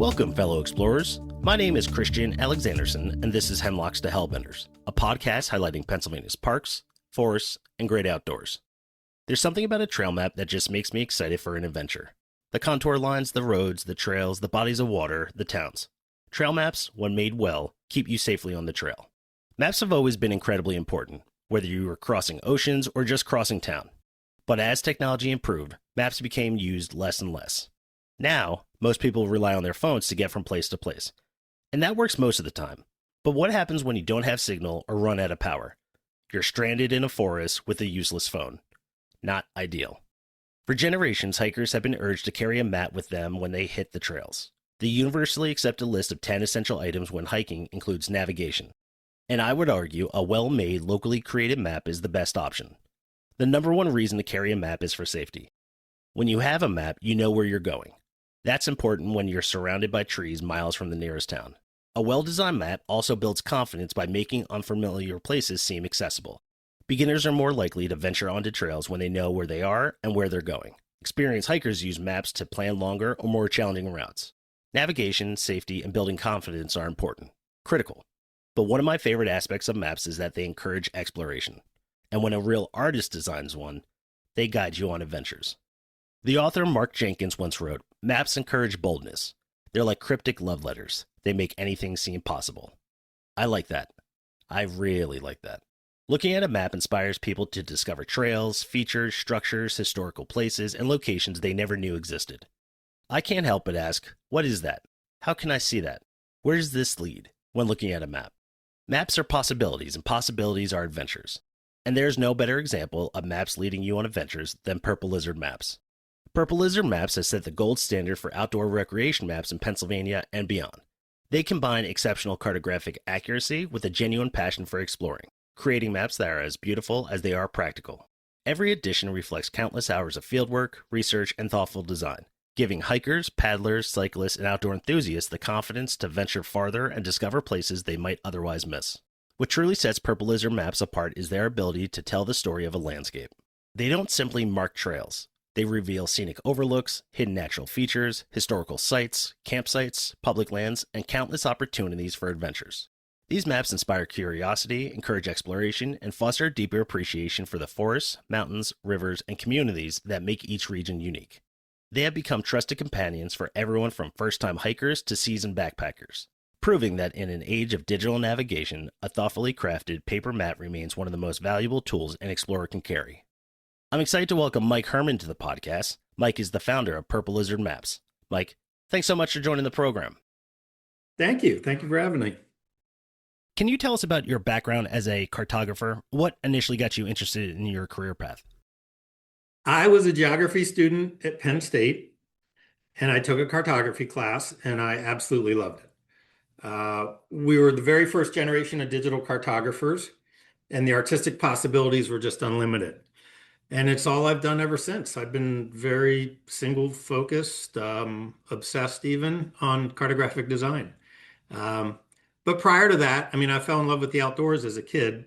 Welcome, fellow explorers. My name is Christian Alexanderson, and this is Hemlocks to Hellbenders, a podcast highlighting Pennsylvania's parks, forests, and great outdoors. There's something about a trail map that just makes me excited for an adventure. The contour lines, the roads, the trails, the bodies of water, the towns. Trail maps, when made well, keep you safely on the trail. Maps have always been incredibly important, whether you were crossing oceans or just crossing town. But as technology improved, maps became used less and less. Now, most people rely on their phones to get from place to place. And that works most of the time. But what happens when you don't have signal or run out of power? You're stranded in a forest with a useless phone. Not ideal. For generations, hikers have been urged to carry a map with them when they hit the trails. The universally accepted list of 10 essential items when hiking includes navigation. And I would argue a well-made, locally created map is the best option. The number one reason to carry a map is for safety. When you have a map, you know where you're going. That's important when you're surrounded by trees miles from the nearest town. A well-designed map also builds confidence by making unfamiliar places seem accessible. Beginners are more likely to venture onto trails when they know where they are and where they're going. Experienced hikers use maps to plan longer or more challenging routes. Navigation, safety, and building confidence are important, critical. But one of my favorite aspects of maps is that they encourage exploration. And when a real artist designs one, they guide you on adventures. The author Mark Jenkins once wrote, "Maps encourage boldness. They're like cryptic love letters. They make anything seem possible." I like that. I really like that. Looking at a map inspires people to discover trails, features, structures, historical places, and locations they never knew existed. I can't help but ask, what is that? How can I see that? Where does this lead when looking at a map? Maps are possibilities, and possibilities are adventures. And there's no better example of maps leading you on adventures than Purple Lizard Maps. Purple Lizard Maps has set the gold standard for outdoor recreation maps in Pennsylvania and beyond. They combine exceptional cartographic accuracy with a genuine passion for exploring, creating maps that are as beautiful as they are practical. Every edition reflects countless hours of fieldwork, research, and thoughtful design, giving hikers, paddlers, cyclists, and outdoor enthusiasts the confidence to venture farther and discover places they might otherwise miss. What truly sets Purple Lizard Maps apart is their ability to tell the story of a landscape. They don't simply mark trails. They reveal scenic overlooks, hidden natural features, historical sites, campsites, public lands, and countless opportunities for adventures. These maps inspire curiosity, encourage exploration, and foster a deeper appreciation for the forests, mountains, rivers, and communities that make each region unique. They have become trusted companions for everyone from first-time hikers to seasoned backpackers, proving that in an age of digital navigation, a thoughtfully crafted paper map remains one of the most valuable tools an explorer can carry. I'm excited to welcome Mike Herman to the podcast. Mike is the founder of Purple Lizard Maps. Mike, thanks so much for joining the program. Thank you. Thank you for having me. Can you tell us about your background as a cartographer? What initially got you interested in your career path? I was a geography student at Penn State, and I took a cartography class, and I absolutely loved it. We were the very first generation of digital cartographers, and the artistic possibilities were just unlimited. And it's all I've done ever since. I've been very single focused, obsessed even on cartographic design. But prior to that, I fell in love with the outdoors as a kid,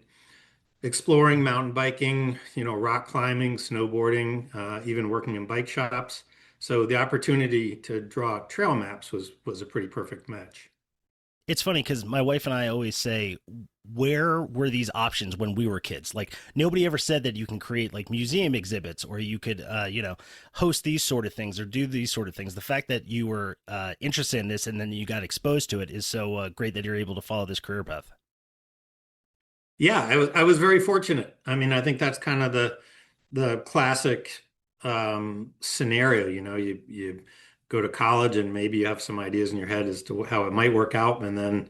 exploring mountain biking, rock climbing, snowboarding, even working in bike shops. So the opportunity to draw trail maps was a pretty perfect match. It's funny because my wife and I always say, where were these options when we were kids? Like, nobody ever said that you can create like museum exhibits or you could, host these sort of things or do these sort of things. The fact that you were interested in this and then you got exposed to it is so great that you're able to follow this career path. Yeah, I was very fortunate. I think that's kind of the classic scenario. You go to college and maybe you have some ideas in your head as to how it might work out, and then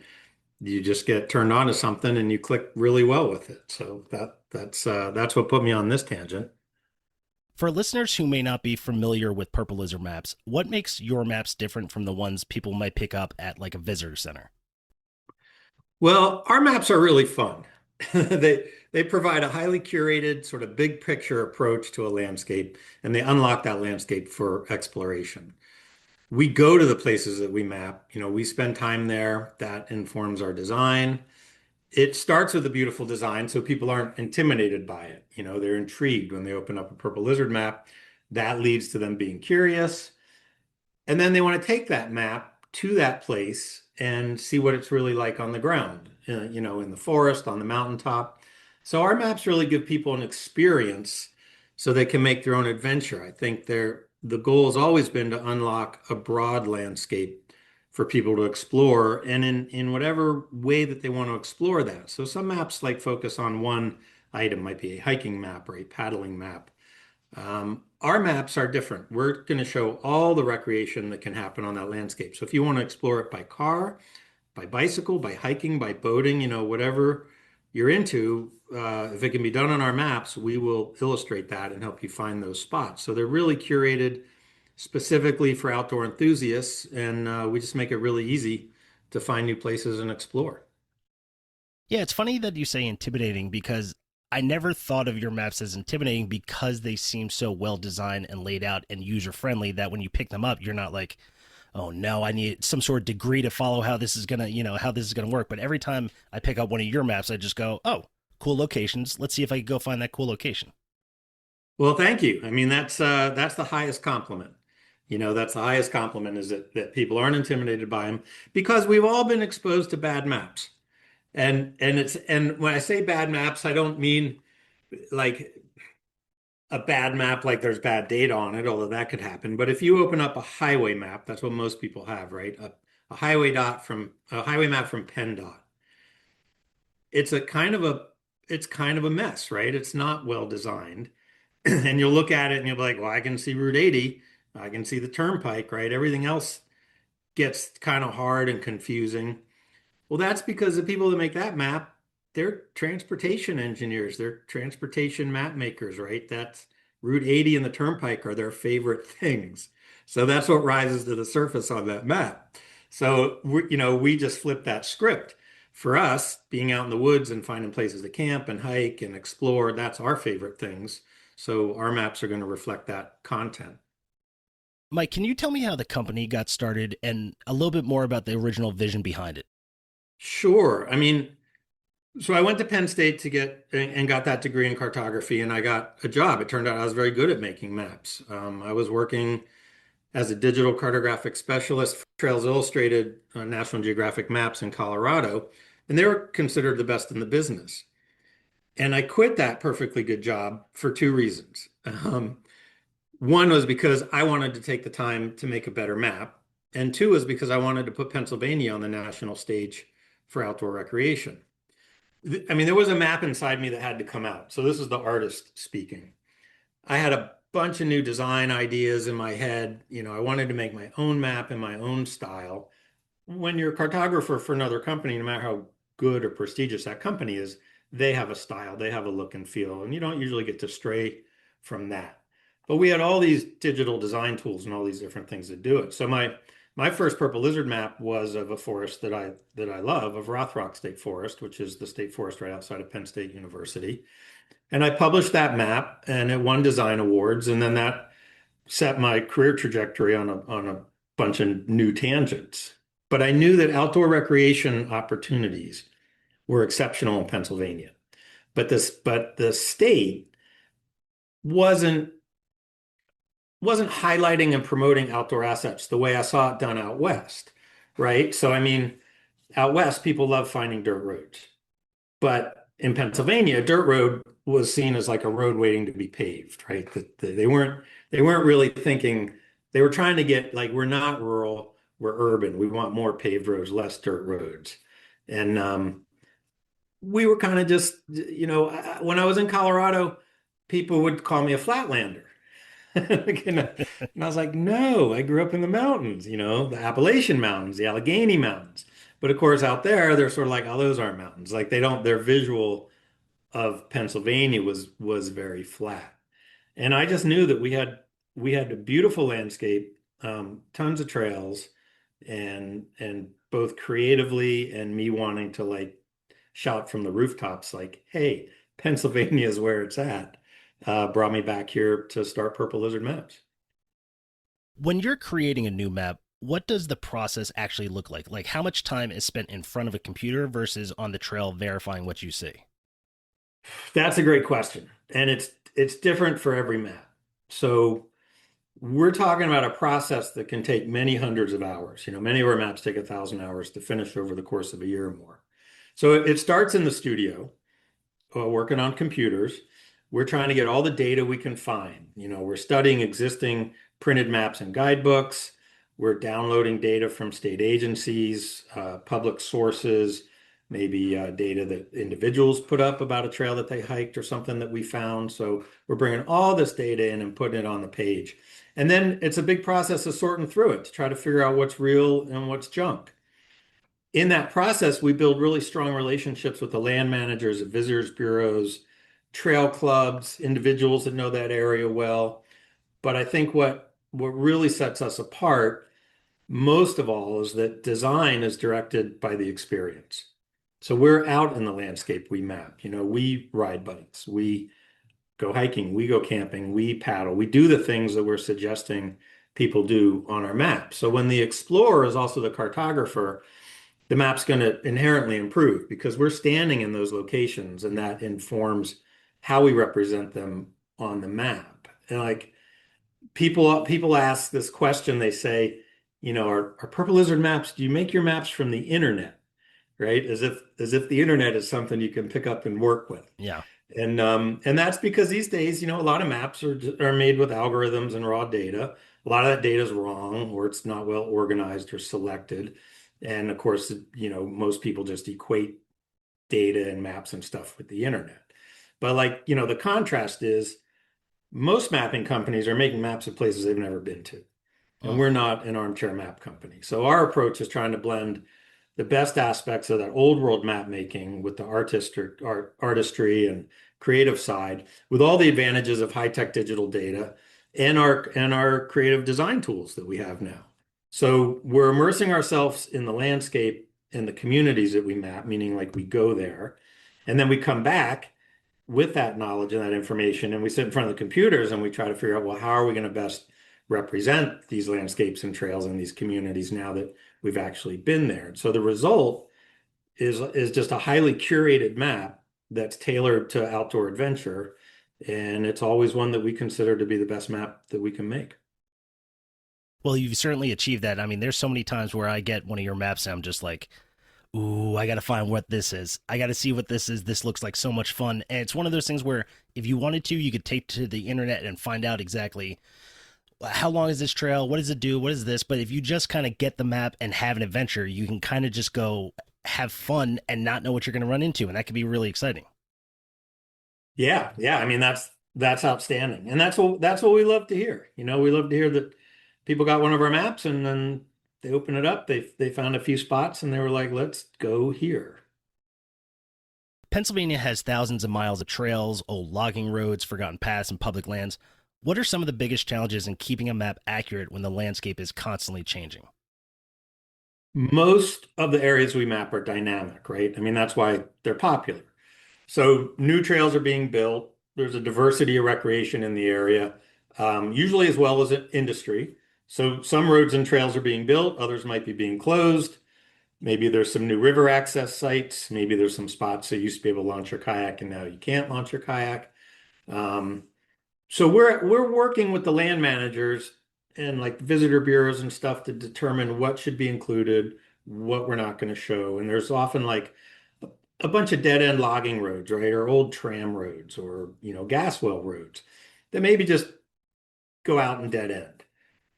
you just get turned on to something and you click really well with it. So that's what put me on this tangent. For listeners who may not be familiar with Purple Lizard Maps, what makes your maps different from the ones people might pick up at like a visitor center? Well, our maps are really fun. They provide a highly curated, sort of big picture approach to a landscape, and they unlock that landscape for exploration. We go to the places that we map. We spend time there. That informs our design. It starts with a beautiful design, so people aren't intimidated by it. They're intrigued when they open up a Purple Lizard map. That leads to them being curious. And then they want to take that map to that place and see what it's really like on the ground, in the forest, on the mountaintop. So our maps really give people an experience so they can make their own adventure. I think the goal has always been to unlock a broad landscape for people to explore and in whatever way that they want to explore that. So some maps like focus on one item, might be a hiking map or a paddling map. Our maps are different. We're going to show all the recreation that can happen on that landscape. So if you want to explore it by car, by bicycle, by hiking, by boating, whatever you're into, if it can be done on our maps, we will illustrate that and help you find those spots. So they're really curated specifically for outdoor enthusiasts, and we just make it really easy to find new places and explore. Yeah, it's funny that you say intimidating because I never thought of your maps as intimidating because they seem so well designed and laid out and user friendly that when you pick them up, you're not like, oh no, I need some sort of degree to follow how this is gonna, how this is gonna work. But every time I pick up one of your maps, I just go, oh, cool locations. Let's see if I can go find that cool location. Well, thank you. I mean, that's the highest compliment. That's the highest compliment is that people aren't intimidated by them because we've all been exposed to bad maps. And when I say bad maps, I don't mean like a bad map like there's bad data on it, although that could happen. But if you open up a highway map, that's what most people have, right? A highway map from PennDOT. It's it's kind of a mess, right? It's not well designed. And you'll look at it and you'll be like, well, I can see Route 80, I can see the turnpike, right? Everything else gets kind of hard and confusing. Well, that's because the people that make that map, they're transportation engineers, they're transportation map makers, right? That's Route 80 and the turnpike are their favorite things. So that's what rises to the surface on that map. So we just flip that script. For us, being out in the woods and finding places to camp and hike and explore, that's our favorite things. So our maps are going to reflect that content. Mike, can you tell me how the company got started and a little bit more about the original vision behind it? Sure. I mean, so I went to Penn State to get and got that degree in cartography, and I got a job. It turned out I was very good at making maps. I was working as a digital cartographic specialist for Trails Illustrated National Geographic Maps in Colorado, and they were considered the best in the business. And I quit that perfectly good job for two reasons. One was because I wanted to take the time to make a better map, and two was because I wanted to put Pennsylvania on the national stage for outdoor recreation. I mean, there was a map inside me that had to come out. So this is the artist speaking. I had a bunch of new design ideas in my head. I wanted to make my own map in my own style. When you're a cartographer for another company, no matter how good or prestigious that company is, they have a style, they have a look and feel, and you don't usually get to stray from that. But we had all these digital design tools and all these different things to do it. So my first purple lizard map was of a forest that I love, of Rothrock State Forest, which is the state forest right outside of Penn State University. And I published that map and it won design awards. And then that set my career trajectory on a bunch of new tangents. But I knew that outdoor recreation opportunities were exceptional in Pennsylvania. But the state wasn't highlighting and promoting outdoor assets the way I saw it done out west, right? So I mean, out west, people love finding dirt roads. But in Pennsylvania, dirt road was seen as like a road waiting to be paved, right? They weren't really thinking, they were trying to get like, we're not rural, we're urban. We want more paved roads, less dirt roads. And we were kind of just, when I was in Colorado, people would call me a flatlander. And I was like, no, I grew up in the mountains, the Appalachian Mountains, the Allegheny Mountains. But of course, out there, they're sort of like, oh, those aren't mountains. Like their visual of Pennsylvania was very flat. And I just knew that we had a beautiful landscape, tons of trails, and both creatively and me wanting to like shout from the rooftops, like, hey, Pennsylvania is where it's at. Brought me back here to start Purple Lizard Maps. When you're creating a new map, what does the process actually look like? Like how much time is spent in front of a computer versus on the trail verifying what you see? That's a great question. And it's different for every map. So we're talking about a process that can take many hundreds of hours. Many of our maps take 1,000 hours to finish over the course of a year or more. So it starts in the studio, working on computers. We're trying to get all the data we can find. We're studying existing printed maps and guidebooks. We're downloading data from state agencies, public sources, maybe data that individuals put up about a trail that they hiked or something that we found. So we're bringing all this data in and putting it on the page. And then it's a big process of sorting through it to try to figure out what's real and what's junk. In that process, we build really strong relationships with the land managers, the visitors bureaus, trail clubs, individuals that know that area well. But I think what really sets us apart most of all is that design is directed by the experience. So we're out in the landscape, we map, we ride bikes, we go hiking, we go camping, we paddle, we do the things that we're suggesting people do on our map. So when the explorer is also the cartographer, the map's going to inherently improve because we're standing in those locations and that informs how we represent them on the map. And like people ask this question, they say, are Purple Lizard maps, do you make your maps from the internet? Right? As if the internet is something you can pick up and work with. Yeah. And that's because these days, a lot of maps are made with algorithms and raw data. A lot of that data is wrong, or it's not well organized or selected. And of course, most people just equate data and maps and stuff with the internet. But the contrast is most mapping companies are making maps of places they've never been to. And we're not an armchair map company. So our approach is trying to blend the best aspects of that old world map making with the artistry and creative side, with all the advantages of high-tech digital data and our creative design tools that we have now. So we're immersing ourselves in the landscape and the communities that we map, meaning like we go there, and then we come back with that knowledge and that information, and we sit in front of the computers and we try to figure out, well, how are we going to best represent these landscapes and trails in these communities now that we've actually been there. So the result is just a highly curated map that's tailored to outdoor adventure, and it's always one that we consider to be the best map that we can make. Well, you've certainly achieved that. I mean, there's so many times where I get one of your maps and I'm just like, ooh, I got to find what this is. I got to see what this is. This looks like so much fun. And it's one of those things where if you wanted to, you could take to the internet and find out exactly how long is this trail? What does it do? What is this? But if you just kind of get the map and have an adventure, you can kind of just go have fun and not know what you're going to run into. And that can be really exciting. Yeah, yeah. I mean, that's outstanding, and that's what we love to hear. We love to hear that people got one of our maps and then they open it up. They found a few spots and they were like, let's go here. Pennsylvania has thousands of miles of trails, old logging roads, forgotten paths, and public lands. What are some of the biggest challenges in keeping a map accurate when the landscape is constantly changing? Most of the areas we map are dynamic, right? I mean, that's why they're popular. So new trails are being built. There's a diversity of recreation in the area, usually as well as industry. So some roads and trails are being built, others might be being closed. Maybe there's some new river access sites. Maybe there's some spots that you used to be able to launch your kayak and now you can't launch your kayak. Um, so we're working with the land managers and like visitor bureaus and stuff to determine what should be included, what we're not going to show. And there's often like a bunch of dead end logging roads, right? Or old tram roads or, gas well roads that maybe just go out and dead end.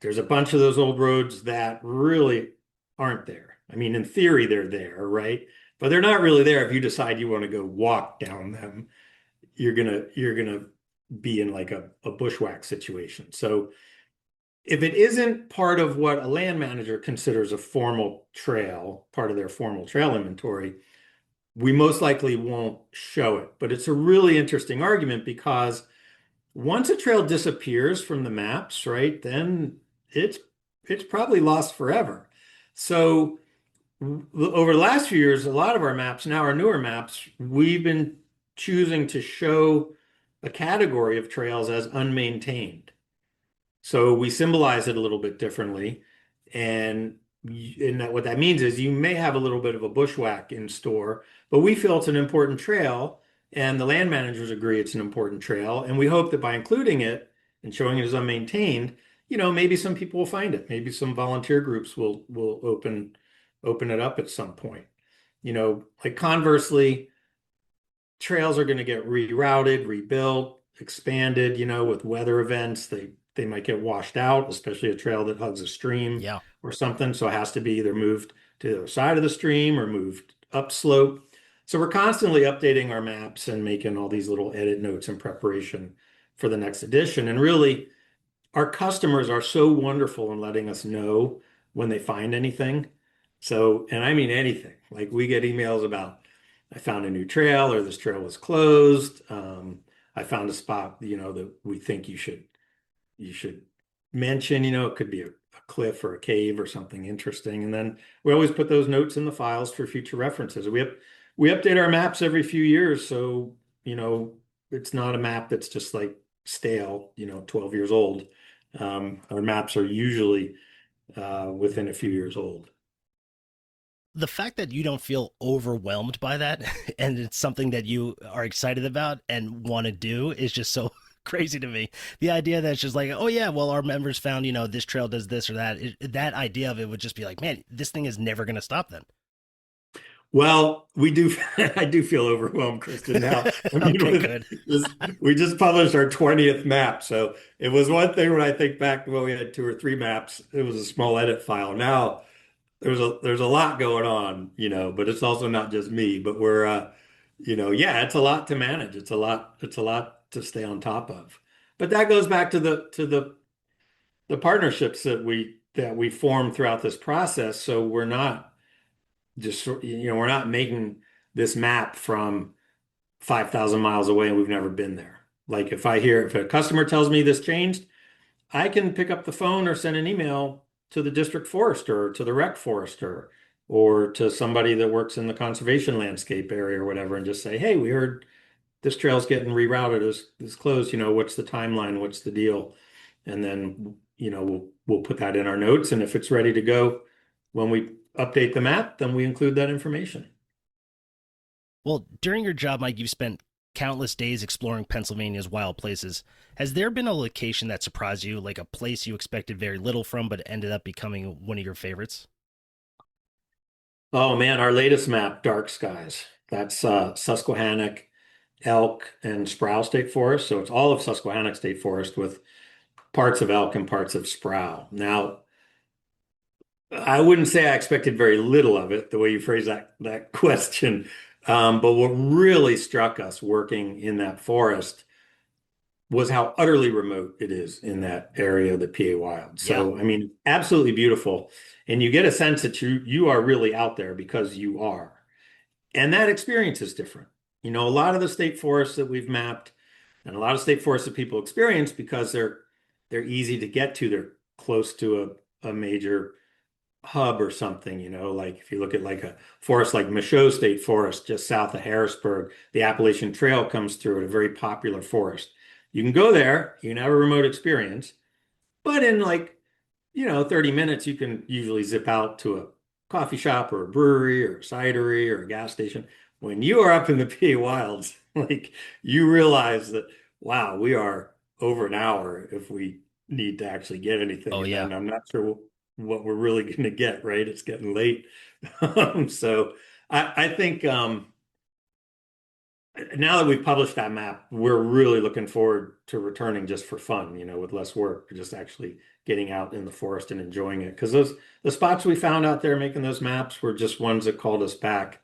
There's a bunch of those old roads that really aren't there. I mean, in theory, they're there, right? But they're not really there if you decide you want to go walk down them. You're gonna be in like a bushwhack situation. So if it isn't part of what a land manager considers a formal trail, part of their formal trail inventory, we most likely won't show it. But it's a really interesting argument because once a trail disappears from the maps, right, then it's probably lost forever. So over the last few years, a lot of our maps, now our newer maps, we've been choosing to show a category of trails as unmaintained. So we symbolize it a little bit differently. And what that means is you may have a little bit of a bushwhack in store, but we feel it's an important trail, and the land managers agree it's an important trail. And we hope that by including it and showing it as unmaintained, maybe some people will find it. Maybe some volunteer groups will open it up at some point. Like conversely, trails are going to get rerouted, rebuilt, expanded, with weather events. They might get washed out, especially a trail that hugs a stream Yeah. or something. So it has to be either moved to the other side of the stream or moved upslope. So we're constantly updating our maps and making all these little edit notes in preparation for the next edition. And really, our customers are so wonderful in letting us know when they find anything. So, and I mean anything. Like we get emails about, I found a new trail or this trail was closed. I found a spot, that we think you should mention, it could be a cliff or a cave or something interesting. And then we always put those notes in the files for future references. We update our maps every few years. So, it's not a map that's just like stale, 12 years old. Our maps are usually within a few years old. The fact that you don't feel overwhelmed by that and it's something that you are excited about and want to do is just so crazy to me. The idea that it's just like, oh yeah, well our members found, this trail does this or that. That idea of it would just be like, man, this thing is never going to stop then. Well, we do. I do feel overwhelmed, Kristen. Now, I mean, Okay, good. we just published our 20th map, so it was one thing when I think back when we had two or three maps. It was a small edit file. Now there's a lot going on, but it's also not just me. But yeah, it's a lot to manage. It's a lot to stay on top of. But that goes back to the partnerships that we form throughout this process. So we're not making this map from 5,000 miles away and we've never been there. Like if a customer tells me this changed, I can pick up the phone or send an email to the district forester or to the rec forester or to somebody that works in the conservation landscape area or whatever and just say, hey, we heard this trail's getting rerouted, is closed, what's the timeline, what's the deal? And then, we'll put that in our notes. And if it's ready to go when we update the map, then we include that information. Well, during your job, Mike, you've spent countless days exploring Pennsylvania's wild places. Has there been a location that surprised you, like a place you expected very little from but ended up becoming one of your favorites? Oh man, our latest map, Dark Skies. That's Susquehannock, Elk, and Sproul State Forest. So it's all of Susquehannock State Forest with parts of Elk and parts of Sproul. Now, I wouldn't say I expected very little of it, the way you phrase that question. But what really struck us working in that forest was how utterly remote it is in that area of the PA Wild. Yeah. So, I mean, absolutely beautiful. And you get a sense that you are really out there because you are. And that experience is different. A lot of the state forests that we've mapped and a lot of state forests that people experience because they're easy to get to. They're close to a major hub or something, like if you look at like a forest like Michaud State Forest just south of Harrisburg, the Appalachian Trail comes through it, a very popular forest. You can go there, you can have a remote experience, but in like, 30 minutes, you can usually zip out to a coffee shop or a brewery or a cidery or a gas station. When you are up in the PA Wilds, like you realize that, wow, we are over an hour if we need to actually get anything. Oh, And yeah. then I'm not sure what we're really going to get, right? It's getting late. So I think now that we've published that map, we're really looking forward to returning just for fun, with less work, just actually getting out in the forest and enjoying it. Because the spots we found out there making those maps were just ones that called us back.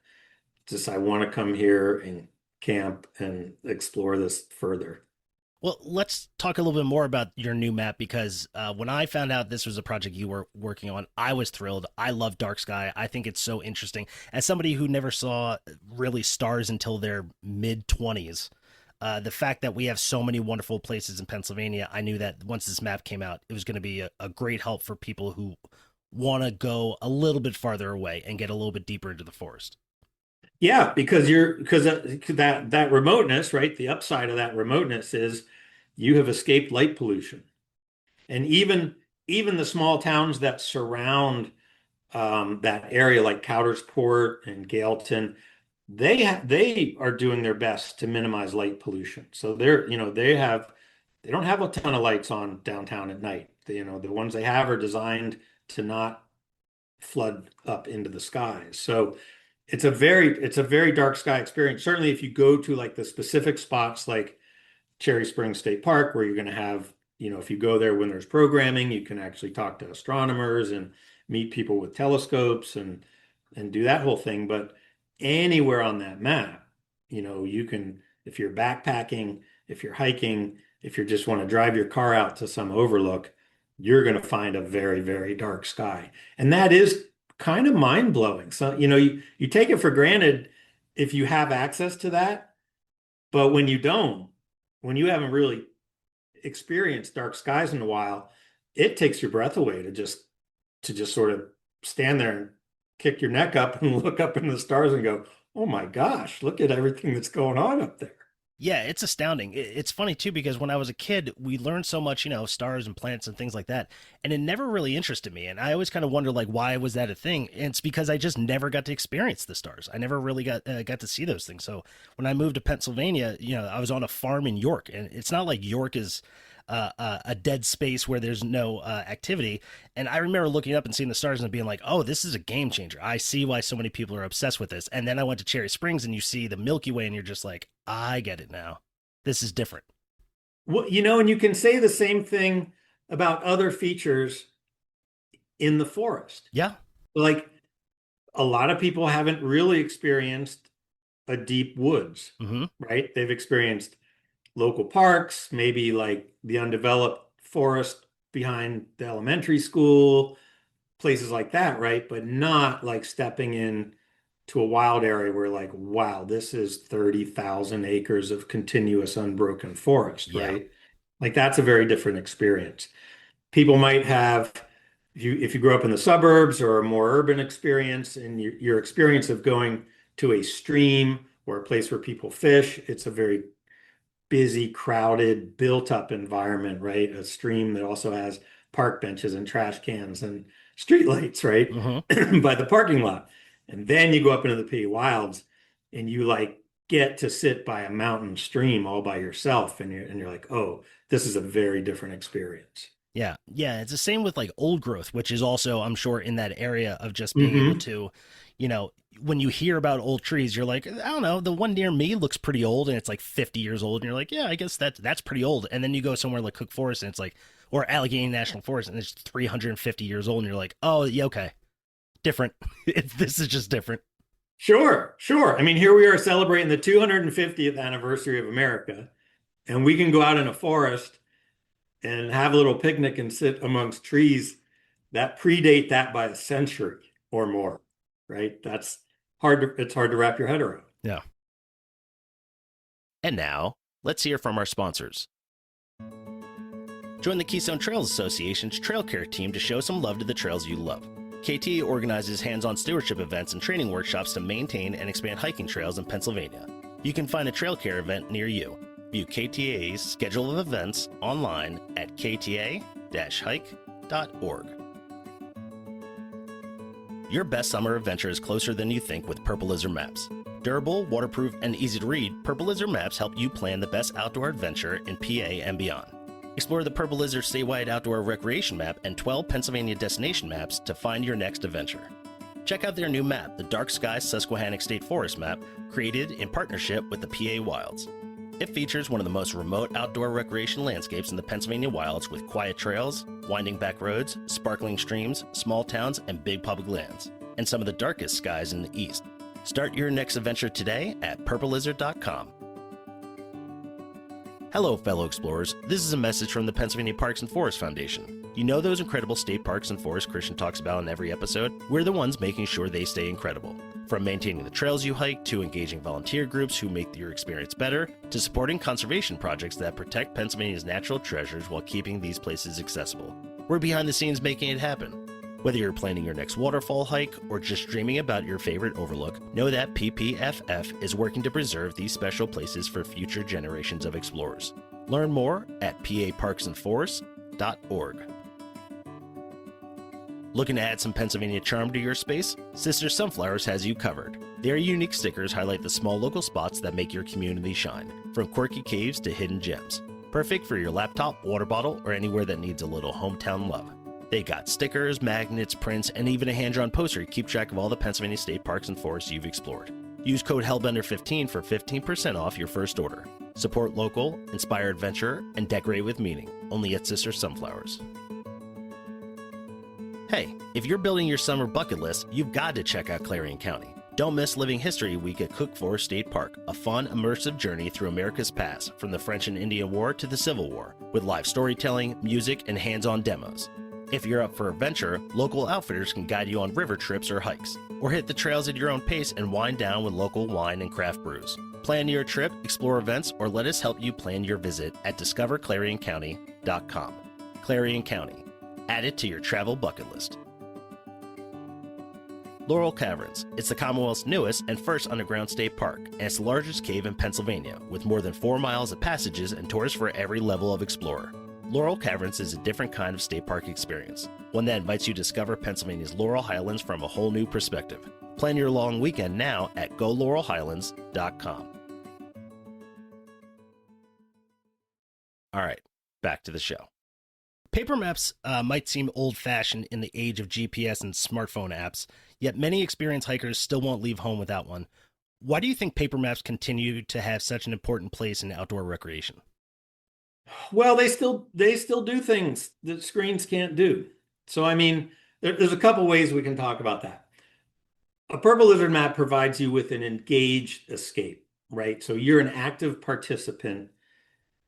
Just I want to come here and camp and explore this further. Well, let's talk a little bit more about your new map because when I found out this was a project you were working on, I was thrilled. I love Dark Sky. I think it's so interesting. As somebody who never saw really stars until their mid 20s, the fact that we have so many wonderful places in Pennsylvania, I knew that once this map came out, it was going to be a great help for people who want to go a little bit farther away and get a little bit deeper into the forest. Yeah, because that remoteness, right? The upside of that remoteness is you have escaped light pollution. And even the small towns that surround that area, like Coudersport and Gailton, they are doing their best to minimize light pollution. So they don't have a ton of lights on downtown at night. The ones they have are designed to not flood up into the skies. So it's a very dark sky experience. Certainly if you go to like the specific spots like Cherry Springs State Park, where you're going to have, if you go there when there's programming, you can actually talk to astronomers and meet people with telescopes and do that whole thing. But anywhere on that map, you can, if you're backpacking, if you're hiking, if you just want to drive your car out to some overlook, you're going to find a very, very dark sky. And that is kind of mind-blowing. So, you take it for granted if you have access to that, but when you don't, when you haven't really experienced dark skies in a while, it takes your breath away to just sort of stand there and kick your neck up and look up into the stars and go, oh my gosh, look at everything that's going on up there. Yeah, it's astounding. It's funny too because when I was a kid, we learned so much, stars and planets and things like that, and it never really interested me. And I always kind of wondered, like, why was that a thing? And it's because I just never got to experience the stars. I never really got to see those things. So when I moved to Pennsylvania, I was on a farm in York, and it's not like York is a dead space where there's no activity. And I remember looking up and seeing the stars and being like, oh, this is a game changer. I see why so many people are obsessed with this. And then I went to Cherry Springs and you see the Milky Way and you're just like, I get it now. This is different. Well, and you can say the same thing about other features in the forest. Yeah. Like a lot of people haven't really experienced a deep woods, right? They've experienced local parks, maybe like the undeveloped forest behind the elementary school, places like that, right? But not like stepping in to a wild area where like, wow, this is 30,000 acres of continuous unbroken forest, right? Like that's a very different experience. People might have, if you grew up in the suburbs or a more urban experience, and your experience of going to a stream or a place where people fish, it's a very busy, crowded, built-up environment, right? A stream that also has park benches and trash cans and streetlights, right? By the parking lot. And then you go up into the Piggy Wilds and you like get to sit by a mountain stream all by yourself, and you're like, oh, this is a very different experience. Yeah. It's the same with like old growth, which is also, I'm sure, in that area of just being able to, when you hear about old trees, you're like, I don't know, the one near me looks pretty old and it's like 50 years old. And you're like, yeah, I guess that's pretty old. And then you go somewhere like Cook Forest and it's like, or Allegheny National Forest and it's 350 years old. And you're like, oh, yeah, okay. Different. This is just different. Sure. I mean, here we are celebrating the 250th anniversary of America, and we can go out in a forest and have a little picnic and sit amongst trees that predate that by a century or more, right? It's hard to wrap your head around. Yeah. And now, let's hear from our sponsors. Join the Keystone Trails Association's Trail Care team to show some love to the trails you love. KTA organizes hands-on stewardship events and training workshops to maintain and expand hiking trails in Pennsylvania. You can find a Trail Care event near you. View KTA's schedule of events online at kta-hike.org. Your best summer adventure is closer than you think with Purple Lizard Maps. Durable, waterproof, and easy to read, Purple Lizard Maps help you plan the best outdoor adventure in PA and beyond. Explore the Purple Lizard statewide outdoor recreation map and 12 Pennsylvania destination maps to find your next adventure. Check out their new map, the Dark Skies Susquehannock State Forest map, created in partnership with the PA Wilds. It features one of the most remote outdoor recreation landscapes in the Pennsylvania wilds with quiet trails, winding back roads, sparkling streams, small towns, and big public lands, and some of the darkest skies in the east. Start your next adventure today at purplelizard.com. Hello, fellow explorers. This is a message from the Pennsylvania Parks and Forest Foundation. You know those incredible state parks and forests Christian talks about in every episode? We're the ones making sure they stay incredible. From maintaining the trails you hike, to engaging volunteer groups who make your experience better, to supporting conservation projects that protect Pennsylvania's natural treasures while keeping these places accessible. We're behind the scenes making it happen. Whether you're planning your next waterfall hike or just dreaming about your favorite overlook, know that PPFF is working to preserve these special places for future generations of explorers. Learn more at paparksandforests.org. Looking to add some Pennsylvania charm to your space? Sister Sunflowers has you covered. Their unique stickers highlight the small local spots that make your community shine, from quirky caves to hidden gems. Perfect for your laptop, water bottle, or anywhere that needs a little hometown love. They got stickers, magnets, prints, and even a hand-drawn poster to keep track of all the Pennsylvania state parks and forests you've explored. Use code HELLBENDER15 for 15% off your first order. Support local, inspire adventure, and decorate with meaning. Only at Sister Sunflowers. Hey, if you're building your summer bucket list, you've got to check out Clarion County. Don't miss Living History Week at Cook Forest State Park, a fun, immersive journey through America's past, from the French and Indian War to the Civil War, with live storytelling, music, and hands-on demos. If you're up for adventure, local outfitters can guide you on river trips or hikes, or hit the trails at your own pace and wind down with local wine and craft brews. Plan your trip, explore events, or let us help you plan your visit at discoverclarioncounty.com. Clarion County. Add it to your travel bucket list. Laurel Caverns. It's the Commonwealth's newest and first underground state park, and it's the largest cave in Pennsylvania, with more than 4 miles of passages and tours for every level of explorer. Laurel Caverns is a different kind of state park experience, one that invites you to discover Pennsylvania's Laurel Highlands from a whole new perspective. Plan your long weekend now at golaurelhighlands.com. All right, back to the show. Paper maps might seem old-fashioned in the age of GPS and smartphone apps, yet many experienced hikers still won't leave home without one. Why do you think paper maps continue to have such an important place in outdoor recreation? Well, they still do things that screens can't do. So, I mean, there's a couple ways we can talk about that. A Purple Lizard map provides you with an engaged escape, right? So you're an active participant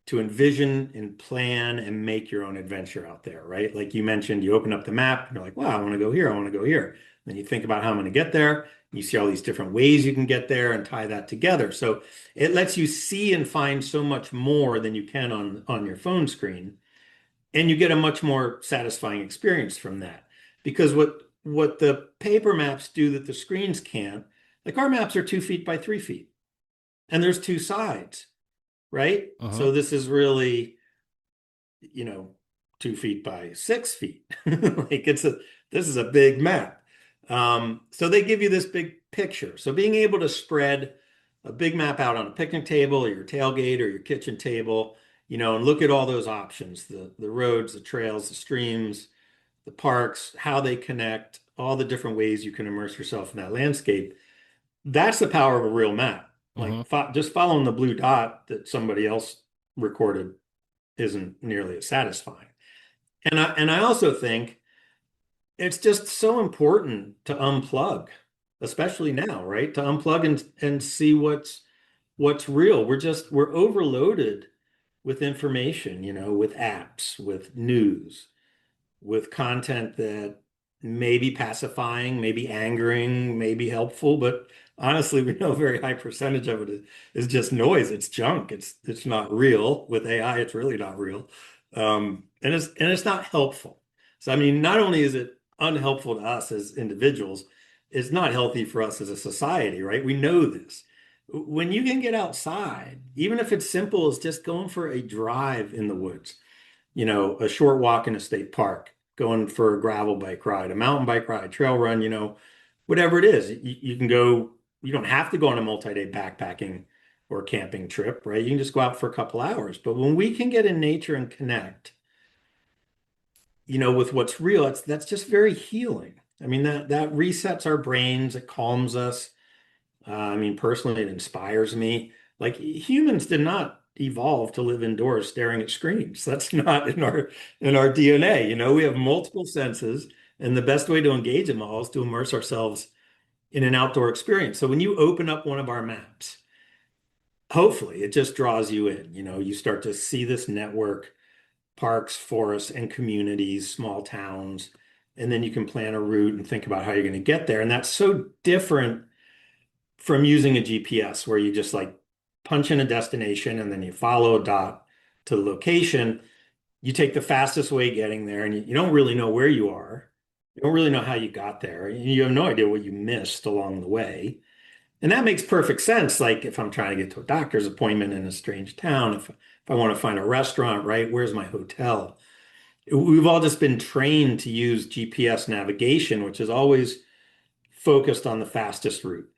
to envision and plan and make your own adventure out there, right? Like you mentioned, you open up the map and you're like, wow, I want to go here, I want to go here. Then you think about how I'm going to get there. You see all these different ways you can get there and tie that together. So it lets you see and find so much more than you can on your phone screen. And you get a much more satisfying experience from that. Because what the paper maps do that the screens can't, like our maps are 2 feet by 3 feet. And there's 2 sides, right? So this is really, 2 feet by 6 feet. Like this is a big map. So they give you this big picture. So being able to spread a big map out on a picnic table or your tailgate or your kitchen table, and look at all those options, the roads, the trails, the streams, the parks, how they connect, all the different ways you can immerse yourself in that landscape. That's the power of a real map. Like just following the blue dot that somebody else recorded isn't nearly as satisfying. And I also think it's just so important to unplug, especially now, right? To unplug and see what's real. We're overloaded with information, with apps, with news, with content that may be pacifying, maybe angering, maybe helpful, but honestly, we know a very high percentage of it is just noise. It's junk. It's not real. With AI, it's really not real. And it's not helpful. So, I mean, not only is it unhelpful to us as individuals, it's not healthy for us as a society, right? We know this. When you can get outside, even if it's simple as just going for a drive in the woods, a short walk in a state park, going for a gravel bike ride, a mountain bike ride, trail run, whatever it is, you can go. You don't have to go on a multi-day backpacking or camping trip, right? You can just go out for a couple hours. But when we can get in nature and connect, with what's real, that's just very healing. I mean, that resets our brains, it calms us. I mean, personally, it inspires me. Like humans did not evolve to live indoors staring at screens. That's not in our DNA. We have multiple senses, and the best way to engage them all is to immerse ourselves in an outdoor experience. So when you open up one of our maps, hopefully it just draws you in. You start to see this network, parks, forests, and communities, small towns, and then you can plan a route and think about how you're going to get there. And that's so different from using a GPS where you just like punch in a destination and then you follow a dot to the location. You take the fastest way getting there, and you don't really know where you are. You don't really know how you got there. You have no idea what you missed along the way. And that makes perfect sense. Like if I'm trying to get to a doctor's appointment in a strange town, if I want to find a restaurant, right? Where's my hotel? We've all just been trained to use GPS navigation, which is always focused on the fastest route.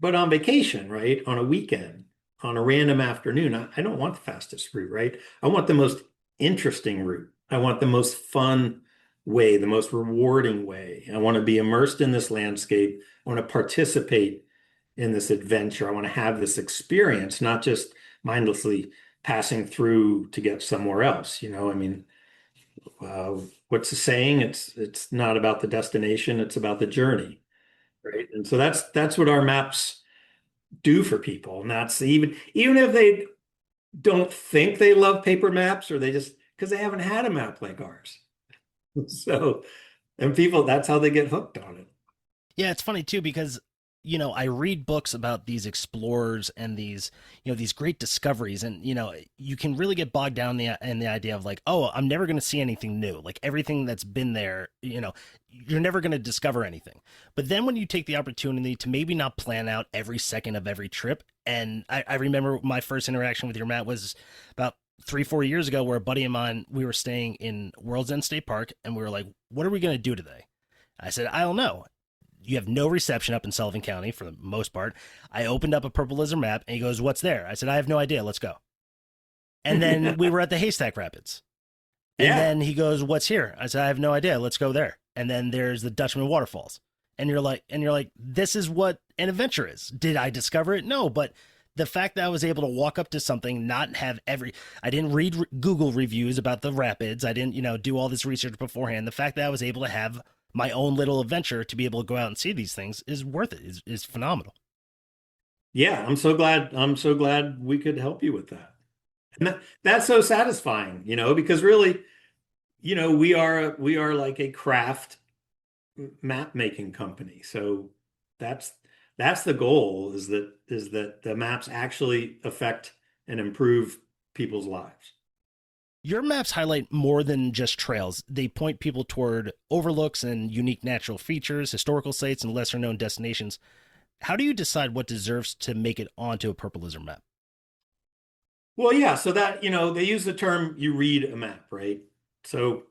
But on vacation, right? On a weekend, on a random afternoon, I don't want the fastest route, right? I want the most interesting route. I want the most fun way, the most rewarding way. I want to be immersed in this landscape. I want to participate in this adventure. I want to have this experience, not just mindlessly passing through to get somewhere else. I mean, uh, what's the saying? It's not about the destination, it's about the journey, right? And so that's what our maps do for people. And that's even if they don't think they love paper maps, or they just because they haven't had a map like ours. So, and people, that's how they get hooked on it. Yeah, it's funny too because I read books about these explorers and these great discoveries, and you can really get bogged down in the idea of like, oh, I'm never going to see anything new. Like everything that's been there, you're never going to discover anything. But then when you take the opportunity to maybe not plan out every second of every trip, and I remember my first interaction with your map was about 3, 4 years ago, where a buddy of mine, we were staying in World's End State Park, and we were like, what are we going to do today? I said, I don't know. You have no reception up in Sullivan County for the most part. I opened up a Purple Lizard map, and he goes, what's there? I said, I have no idea. Let's go. And then we were at the Haystack Rapids. And Yeah. then he goes, what's here? I said, I have no idea. Let's go there. And then there's the Dutchman Waterfalls. And you're like, this is what an adventure is. Did I discover it? No, but the fact that I was able to walk up to something, not have I didn't read Google reviews about the rapids. I didn't, do all this research beforehand. The fact that I was able to have my own little adventure to be able to go out and see these things is worth it, is phenomenal. Yeah, I'm so glad we could help you with that. And that's so satisfying, because really, we are like a craft map making company. So that's that's the goal, is that the maps actually affect and improve people's lives. Your maps highlight more than just trails. They point people toward overlooks and unique natural features, historical sites, and lesser known destinations. How do you decide what deserves to make it onto a Purple Lizard map? Well, yeah, so that, they use the term you read a map, right? So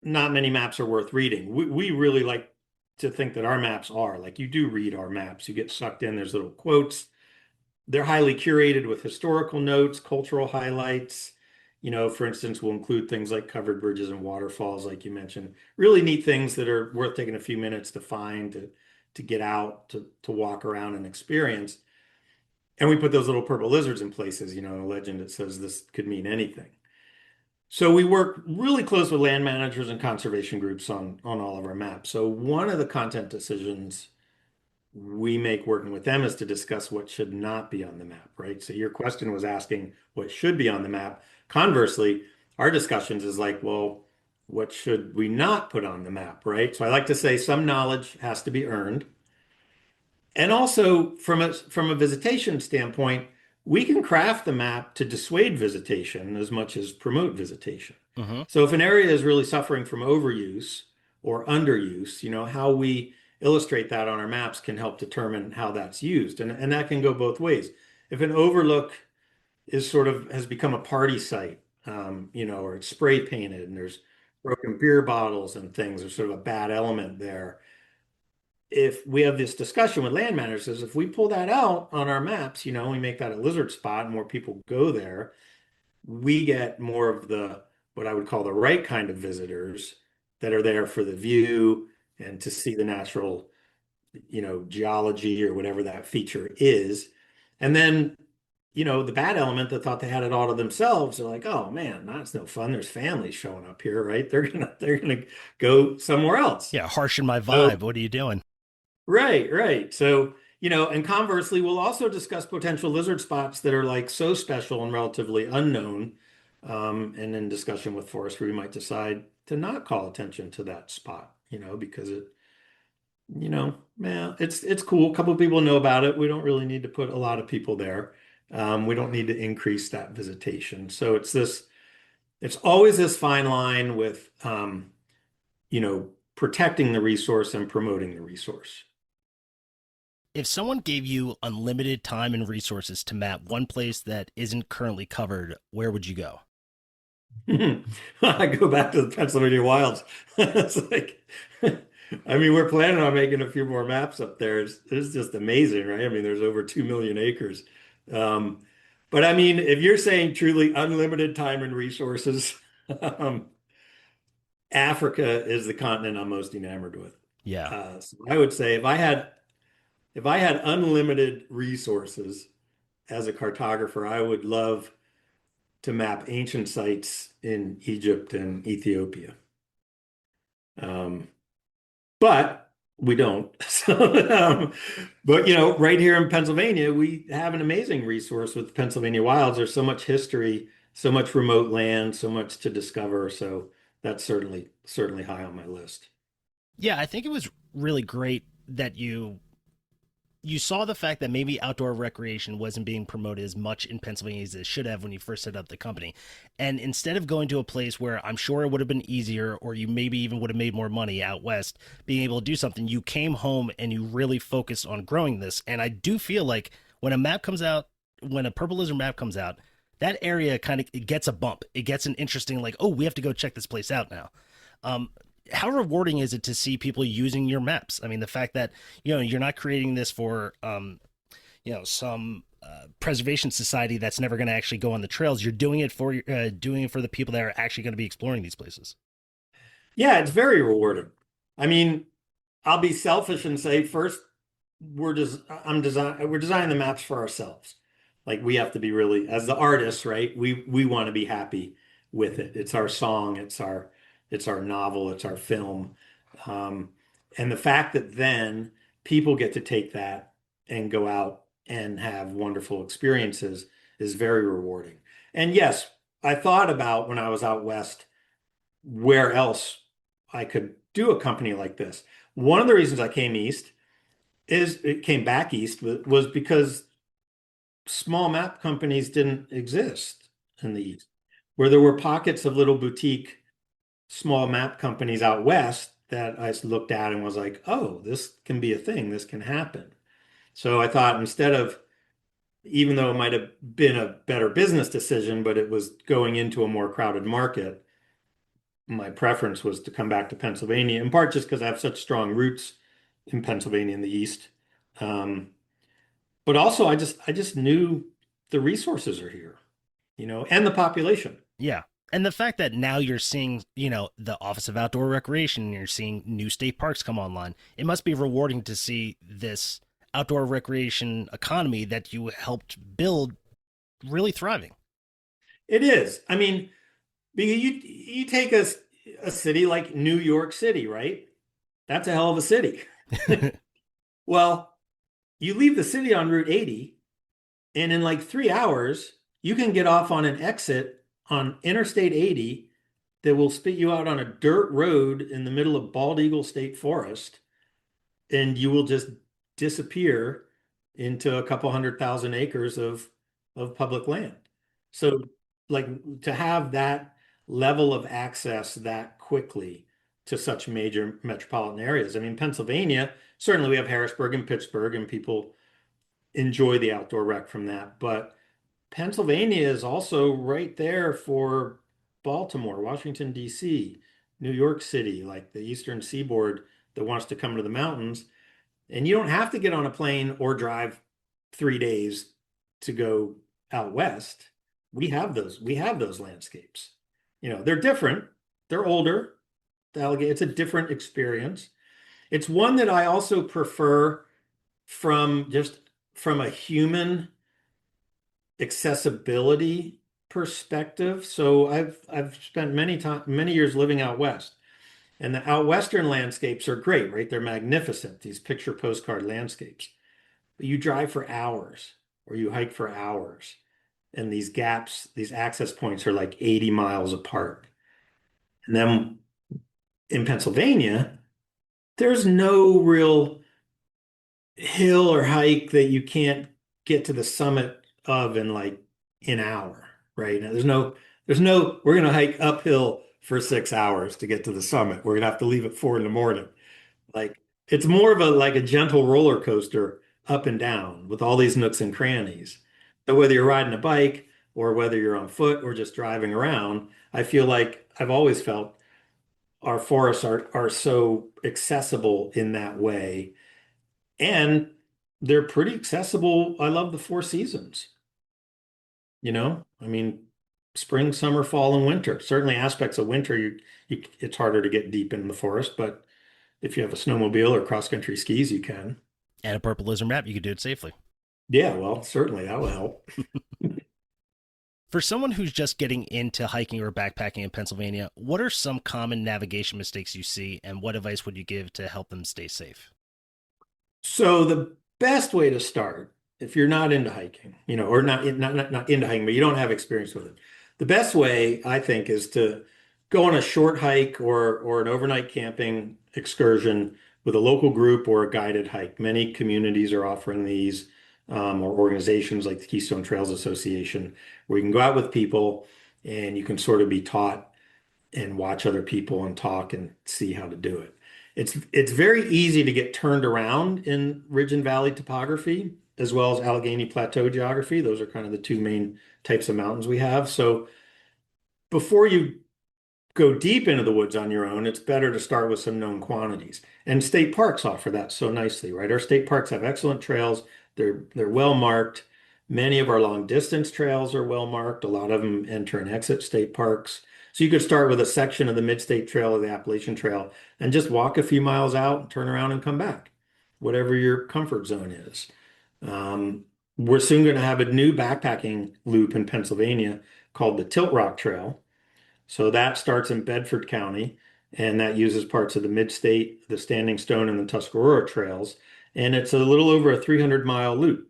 not many maps are worth reading. We really like to think that our maps are like, you do read our maps. You get sucked in. There's little quotes. They're highly curated with historical notes, cultural highlights. For instance, we'll include things like covered bridges and waterfalls, like you mentioned. Really neat things that are worth taking a few minutes to find, to get out, to walk around and experience. And we put those little purple lizards in places, a legend that says this could mean anything. So we work really close with land managers and conservation groups on all of our maps. So one of the content decisions we make working with them is to discuss what should not be on the map, right? So your question was asking what should be on the map. Conversely, our discussions is like, well, what should we not put on the map, right? So I like to say some knowledge has to be earned. And also from a visitation standpoint, we can craft the map to dissuade visitation as much as promote visitation. Mm-hmm. So if an area is really suffering from overuse or underuse, how we illustrate that on our maps can help determine how that's used. And that can go both ways. If an overlook is sort of has become a party site, or it's spray painted and there's broken beer bottles and things, there's sort of a bad element there. If we have this discussion with land managers, if we pull that out on our maps, we make that a lizard spot and more people go there, we get more of the what I would call the right kind of visitors that are there for the view and to see the natural, geology or whatever that feature is. And then, the bad element that thought they had it all to themselves are like, oh man, that's no fun. There's families showing up here, right? They're gonna go somewhere else. Yeah, harshing my So vibe. What are you doing? right, right. So, and conversely, we'll also discuss potential lizard spots that are like so special and relatively unknown. And in discussion with forestry, we might decide to not call attention to that spot, because man, it's cool. A couple of people know about it. We don't really need to put a lot of people there. We don't need to increase that visitation. So it's always this fine line with, protecting the resource and promoting the resource. If someone gave you unlimited time and resources to map one place that isn't currently covered, where would you go? I go back to the Pennsylvania wilds. It's like, I mean, we're planning on making a few more maps up there. It's just amazing, right? I mean, there's over 2 million acres Um, but I mean, if you're saying truly unlimited time and resources, um, Africa is the continent I'm most enamored with. Yeah. So I would say if I had unlimited resources as a cartographer, I would love to map ancient sites in Egypt and Ethiopia. Um, but we don't. But right here in Pennsylvania, we have an amazing resource with Pennsylvania Wilds. There's so much history, so much remote land, so much to discover. So that's certainly high on my list. Yeah, I think it was really great that you saw the fact that maybe outdoor recreation wasn't being promoted as much in Pennsylvania as it should have when you first set up the company. And instead of going to a place where I'm sure it would have been easier or you maybe even would have made more money out west, being able to do something, you came home and you really focused on growing this. And I do feel like when a map comes out, when a Purple Lizard map comes out, that area kind of it gets a bump. It gets an interesting like, oh, we have to go check this place out now. Um, how rewarding is it to see people using your maps? I mean, the fact that you're not creating this for some preservation society that's never going to actually go on the trails. You're doing it for the people that are actually going to be exploring these places. Yeah, it's very rewarding. I mean, I'll be selfish and say first we're designing the maps for ourselves. Like we have to be really as the artists, right? We want to be happy with it. It's our song, it's our novel, it's our film. Um, and the fact that then people get to take that and go out and have wonderful experiences is very rewarding. And yes, I thought about when I was out west where else I could do a company like this. One of the reasons I came east is it came back east was because small map companies didn't exist in the east, where there were pockets of little boutique small map companies out west that I looked at and was like, oh, this can be a thing, this can happen. So I thought instead of, even though it might have been a better business decision, but it was going into a more crowded market, my preference was to come back to Pennsylvania, in part just because I have such strong roots in Pennsylvania in the East. Um, but also I just knew the resources are here, and the population. Yeah. And the fact that now you're seeing, the Office of Outdoor Recreation, and you're seeing new state parks come online, it must be rewarding to see this outdoor recreation economy that you helped build really thriving. It is. I mean, because you take a city like New York City, right? That's a hell of a city. Well, you leave the city on Route 80, and in like 3 hours, you can get off on an exit on Interstate 80 that will spit you out on a dirt road in the middle of Bald Eagle State Forest, and you will just disappear into a couple 100,000 acres of public land. So, like to have that level of access that quickly to such major metropolitan areas. I mean, Pennsylvania, certainly we have Harrisburg and Pittsburgh, and people enjoy the outdoor rec from that. But Pennsylvania is also right there for Baltimore, Washington, D.C., New York City, like the Eastern Seaboard that wants to come to the mountains. And you don't have to get on a plane or drive 3 days to go out west. We have those landscapes. They're different. They're older. It's a different experience. It's one that I also prefer from a human accessibility perspective. So I've spent many years living out west. And the out western landscapes are great, right? They're magnificent, these picture postcard landscapes. But you drive for hours or you hike for hours. And these gaps, these access points are like 80 miles apart. And then in Pennsylvania, there's no real hill or hike that you can't get to the summit of in like an hour, right? Now, we're going to hike uphill for 6 hours to get to the summit. We're going to have to leave at 4 in the morning. Like it's more of like a gentle roller coaster up and down with all these nooks and crannies. So whether you're riding a bike or whether you're on foot or just driving around, I feel like I've always felt our forests are so accessible in that way. And they're pretty accessible. I love the four seasons. I mean, spring, summer, fall, and winter. Certainly aspects of winter, it's harder to get deep in the forest, but if you have a snowmobile or cross-country skis, you can. And a purple lizard map, you could do it safely. Yeah, well, certainly that will help. For someone who's just getting into hiking or backpacking in Pennsylvania, what are some common navigation mistakes you see, and what advice would you give to help them stay safe? So the best way to start, if you're not into hiking, or not into hiking, but you don't have experience with it, the best way I think is to go on a short hike or an overnight camping excursion with a local group or a guided hike. Many communities are offering these, or organizations like the Keystone Trails Association, where you can go out with people and you can sort of be taught and watch other people and talk and see how to do it. It's very easy to get turned around in ridge and valley topography as well as Allegheny Plateau geography. Those are kind of the two main types of mountains we have. So before you go deep into the woods on your own, it's better to start with some known quantities. And state parks offer that so nicely, right? Our state parks have excellent trails. They're well marked. Many of our long distance trails are well marked. A lot of them enter and exit state parks. So you could start with a section of the Mid-State Trail or the Appalachian Trail and just walk a few miles out, turn around and come back, whatever your comfort zone is. We're soon going to have a new backpacking loop in Pennsylvania called the Tilt Rock Trail. So that starts in Bedford County, and that uses parts of the Mid-State, the Standing Stone, and the Tuscarora trails. And it's a little over a 300-mile loop.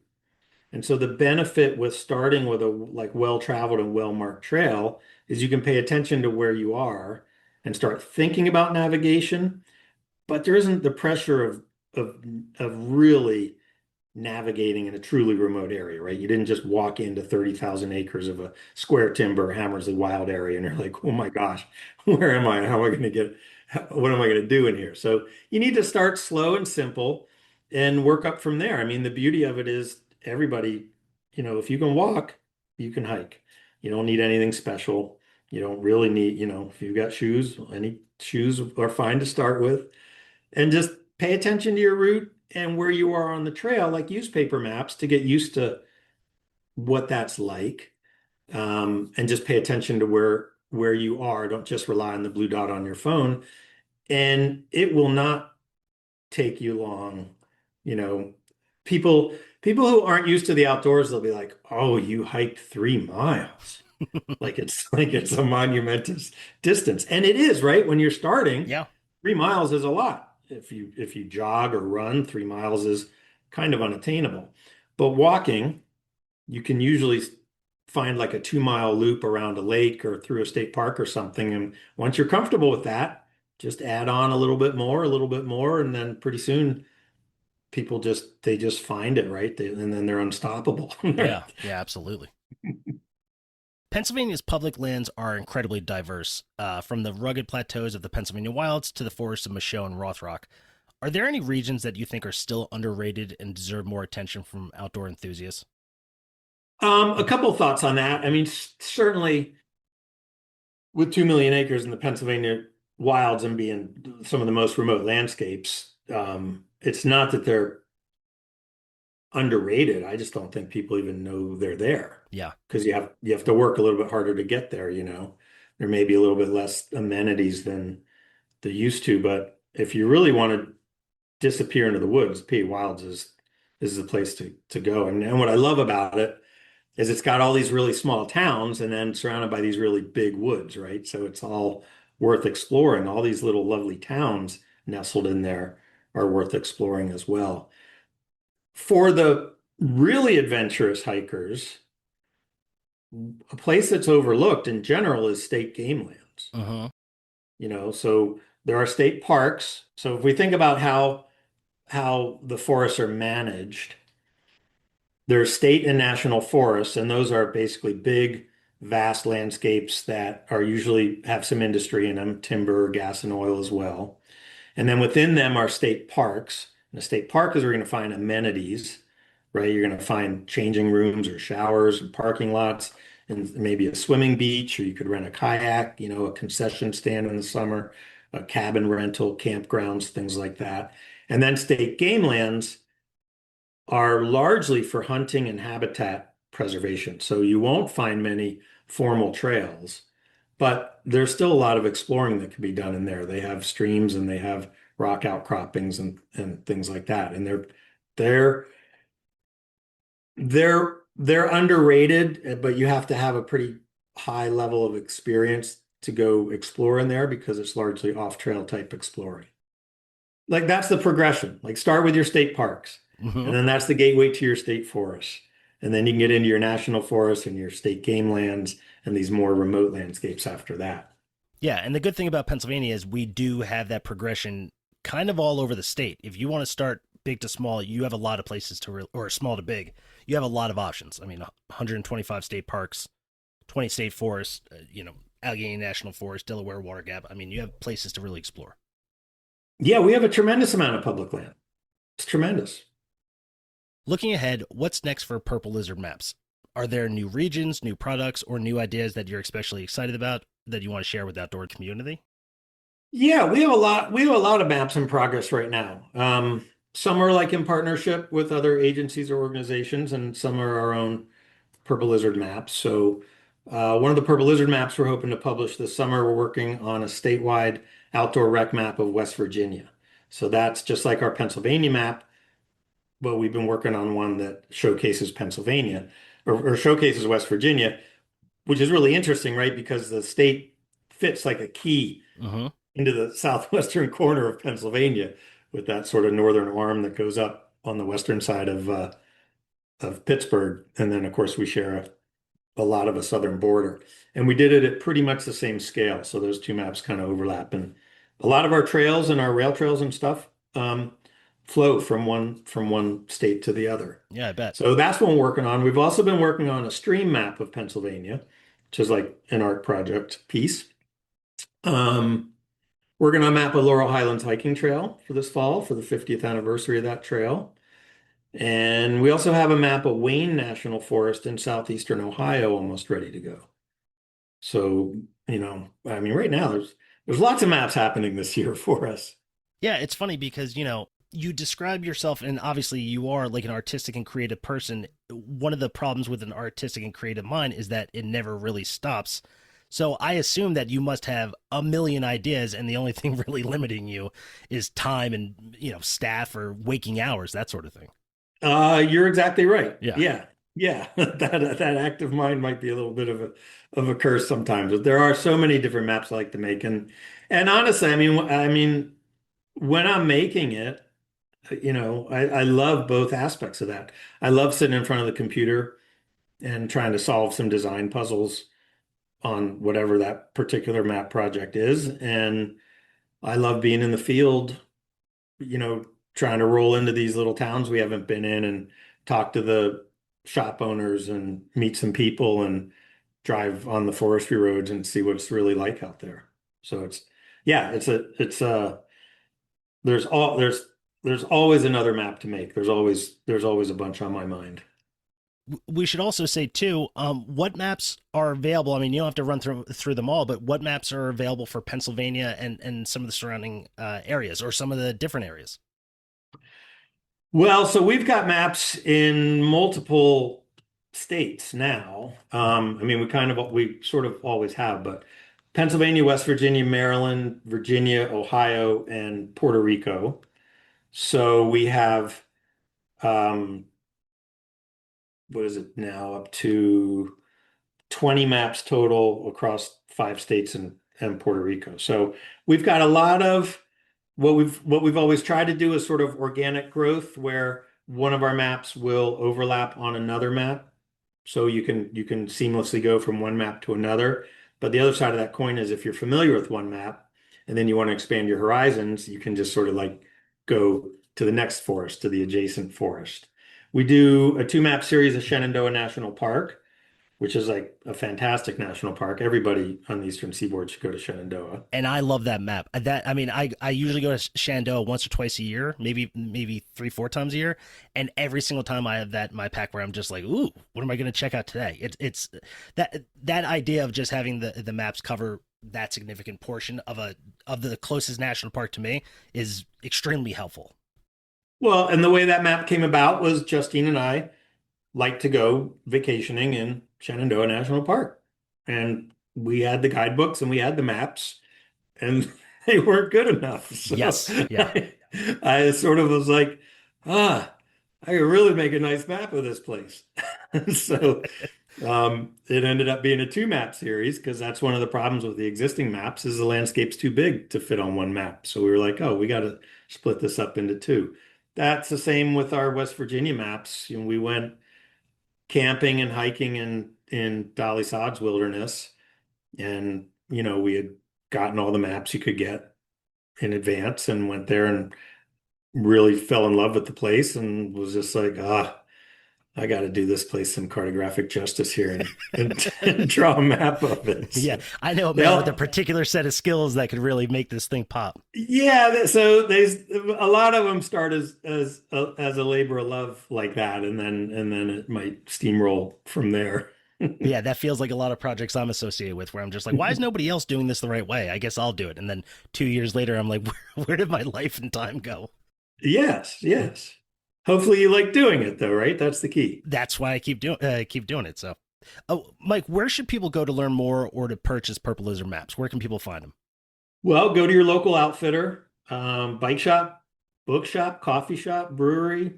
And so the benefit with starting with a like well-traveled and well-marked trail is you can pay attention to where you are and start thinking about navigation, but there isn't the pressure of of really navigating in a truly remote area, right? You didn't just walk into 30,000 acres of a square timber Hammersley Wild area and you're like, oh my gosh, where am I? How am I going to get, what am I going to do in here? So you need to start slow and simple and work up from there. I mean, the beauty of it is everybody, if you can walk, you can hike. You don't need anything special. You don't really need, if you've got shoes, any shoes are fine to start with. And just pay attention to your route and where you are on the trail, like use paper maps to get used to what that's like. And just pay attention to where you are. Don't just rely on the blue dot on your phone. And it will not take you long. You know, people who aren't used to the outdoors, they'll be like, "Oh, you hiked 3 miles." Like it's a monumentous distance. And it is, right? When you're starting, Yeah. 3 miles is a lot. If you jog or run, 3 miles is kind of unattainable. But walking, you can usually find like a 2 mile loop around a lake or through a state park or something. And once you're comfortable with that, just add on a little bit more, and then pretty soon people just find it, right? And then they're unstoppable. Yeah. Yeah, absolutely. Pennsylvania's public lands are incredibly diverse, from the rugged plateaus of the Pennsylvania wilds to the forests of Michaux and Rothrock. Are there any regions that you think are still underrated and deserve more attention from outdoor enthusiasts? A couple thoughts on that. I mean, certainly with 2 million acres in the Pennsylvania wilds and being some of the most remote landscapes, it's not that they're underrated. I just don't think people even know they're there Yeah. because you have to work a little bit harder to get there, you know. There may be a little bit less amenities than they used to, but if you really want to disappear into the woods, P Wilds is the place to go. And what I love about it is it's got all these really small towns and then surrounded by these really big woods, right? So it's all worth exploring. All these little lovely towns nestled in there are worth exploring as well. For the really adventurous hikers, a place that's overlooked in general is state game lands. Uh-huh. So there are state parks. So if we think about how the forests are managed, there's state and national forests, and those are basically big, vast landscapes that are usually have some industry in them, timber, gas, and oil as well. And then within them are state parks. And the state park is where you're going to find amenities, right? You're going to find changing rooms or showers and parking lots and maybe a swimming beach, or you could rent a kayak, a concession stand in the summer, a cabin rental, campgrounds, things like that. And then state game lands are largely for hunting and habitat preservation. So you won't find many formal trails, but there's still a lot of exploring that can be done in there. They have streams and they have rock outcroppings and things like that. And they're they're underrated, but you have to have a pretty high level of experience to go explore in there because it's largely off-trail type exploring. Like that's the progression. Like start with your state parks, Hmm. and then that's the gateway to your state forests. And then you can get into your national forests and your state game lands and these more remote landscapes after that. Yeah, and the good thing about Pennsylvania is we do have that progression kind of all over the state. If you want to start big to small, you have a lot of places or small to big. You have a lot of options. I mean, 125 state parks, 20 state forests, Allegheny National Forest, Delaware Water Gap. I mean, you have places to really explore. Yeah, we have a tremendous amount of public land. It's tremendous. Looking ahead, what's next for Purple Lizard Maps? Are there new regions, new products, or new ideas that you're especially excited about that you want to share with the outdoor community? Yeah, we have a lot of maps in progress right now. Some are like in partnership with other agencies or organizations, and some are our own Purple Lizard maps. So, one of the Purple Lizard maps we're hoping to publish this summer, we're working on a statewide outdoor rec map of West Virginia. So that's just like our Pennsylvania map, but we've been working on one that showcases Pennsylvania or showcases West Virginia, which is really interesting, right? Because the state fits like a key Mm-hmm. into the southwestern corner of Pennsylvania with that sort of northern arm that goes up on the western side of Pittsburgh. And then, of course, we share a lot of a southern border. And we did it at pretty much the same scale. So those two maps kind of overlap. And a lot of our trails and our rail trails and stuff flow from one state to the other. Yeah, I bet. So that's what we're working on. We've also been working on a stream map of Pennsylvania, which is like an art project piece. Um, we're going to map a Laurel Highlands hiking trail for this fall for the 50th anniversary of that trail. And we also have a map of Wayne National Forest in southeastern Ohio almost ready to go. So, I mean, right now there's lots of maps happening this year for us. Yeah, it's funny because, you describe yourself, and obviously you are like an artistic and creative person. One of the problems with an artistic and creative mind is that it never really stops. So I assume that you must have a million ideas, and the only thing really limiting you is time and, staff or waking hours, that sort of thing. You're exactly right. Yeah. Yeah. Yeah. That active mind might be a little bit of a curse sometimes, but there are so many different maps I like to make. And honestly, I mean, when I'm making it, I love both aspects of that. I love sitting in front of the computer and trying to solve some design puzzles on whatever that particular map project is. And I love being in the field, you know, trying to roll into these little towns we haven't been in and talk to the shop owners and meet some people and drive on the forestry roads and see what it's really like out there. So yeah, there's always another map to make. There's always a bunch on my mind. We should also say too, what maps are available. I mean, you don't have to run through them all, but what maps are available for Pennsylvania and some of the surrounding areas or some of the different areas? Well, so we've got maps in multiple states now. I mean, we sort of always have, but Pennsylvania, West Virginia, Maryland, Virginia, Ohio, and Puerto Rico. So we have, um, what is it now, up to 20 maps total across 5 states and Puerto Rico. So we've got a lot of what we've always tried to do is sort of organic growth where one of our maps will overlap on another map. So you can seamlessly go from one map to another. But the other side of that coin is if you're familiar with one map and then you want to expand your horizons, you can just sort of like go to the next forest, to the adjacent forest. We do a 2 map series of Shenandoah National Park, which is like a fantastic national park. Everybody on the Eastern Seaboard should go to Shenandoah. And I love that map. I mean, I usually go to Shenandoah once or twice a year, maybe 3-4 times a year, and every single time I have that in my pack where I'm just like, ooh, what am I going to check out today? It's that idea of just having the maps cover that significant portion of the closest national park to me is extremely helpful. Well, and the way that map came about was Justine and I. like to go vacationing in Shenandoah National Park. And we had the guidebooks and we had the maps, and they weren't good enough. So Yes. Yeah. I sort of was like, I could really make a nice map of this place. So it ended up being a two map series because that's one of the problems with the existing maps is the landscape's too big to fit on one map. So we were like, oh, we got to split this up into two. That's the same with our West Virginia maps. You know, we went camping and hiking in Dolly Sod's wilderness, and we had gotten all the maps you could get in advance and went there and really fell in love with the place and was just like, I got to do this place some cartographic justice here and draw a map of it. Yeah, So, I know a man with a particular set of skills that could really make this thing pop. yeah, so there's a lot of them start as a labor of love like that, and then it might steamroll from there. Yeah, that feels like a lot of projects I'm associated with where I'm just like, why is nobody else doing this the right way? I guess I'll do it. And then 2 years later, I'm like, where did my life and time go? Yes, yes. Hopefully you like doing it though, right? That's the key. That's why I keep doing it. So, oh, Mike, where should people go to learn more or to purchase Purple Lizard maps? Where can people find them? Well, go to your local outfitter, bike shop, bookshop, coffee shop, brewery,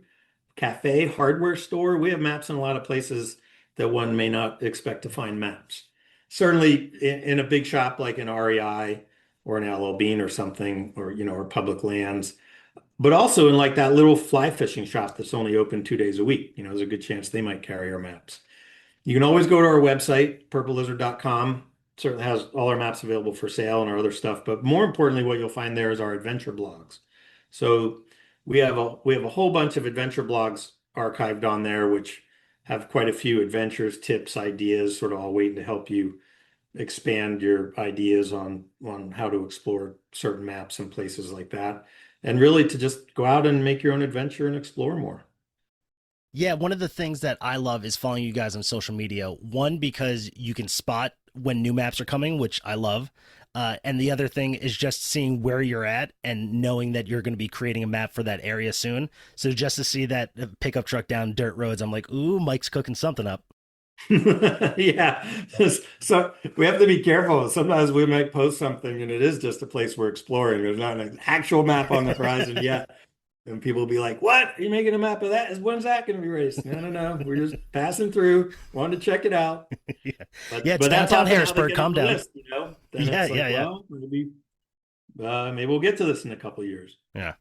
cafe, hardware store. We have maps in a lot of places that one may not expect to find maps. Certainly in a big shop like an REI or an LL Bean or something, or public lands, but also in like that little fly fishing shop that's only open 2 days a week. There's a good chance they might carry our maps. You can always go to our website, purplelizard.com. Certainly has all our maps available for sale and our other stuff. But more importantly, what you'll find there is our adventure blogs. So we have a whole bunch of adventure blogs archived on there, which have quite a few adventures, tips, ideas, sort of all waiting to help you expand your ideas on how to explore certain maps and places like that. And really to just go out and make your own adventure and explore more. Yeah, one of the things that I love is following you guys on social media. One, because you can spot when new maps are coming, which I love. And the other thing is just seeing where you're at and knowing that you're going to be creating a map for that area soon. So just to see that pickup truck down dirt roads, I'm like, ooh, Mike's cooking something up. Yeah. So we have to be careful. Sometimes we might post something and it is just a place we're exploring. There's not an actual map on the horizon yet. And people will be like, what? Are you making a map of that? When's that going to be raced? No. We're just passing through. Wanted to check it out. Yeah, But, yeah, it's but that's downtown often how they Harrisburg. get Calm on the down. list, Then Yeah, it's like, yeah. well, maybe we'll get to this in a couple of years. Yeah.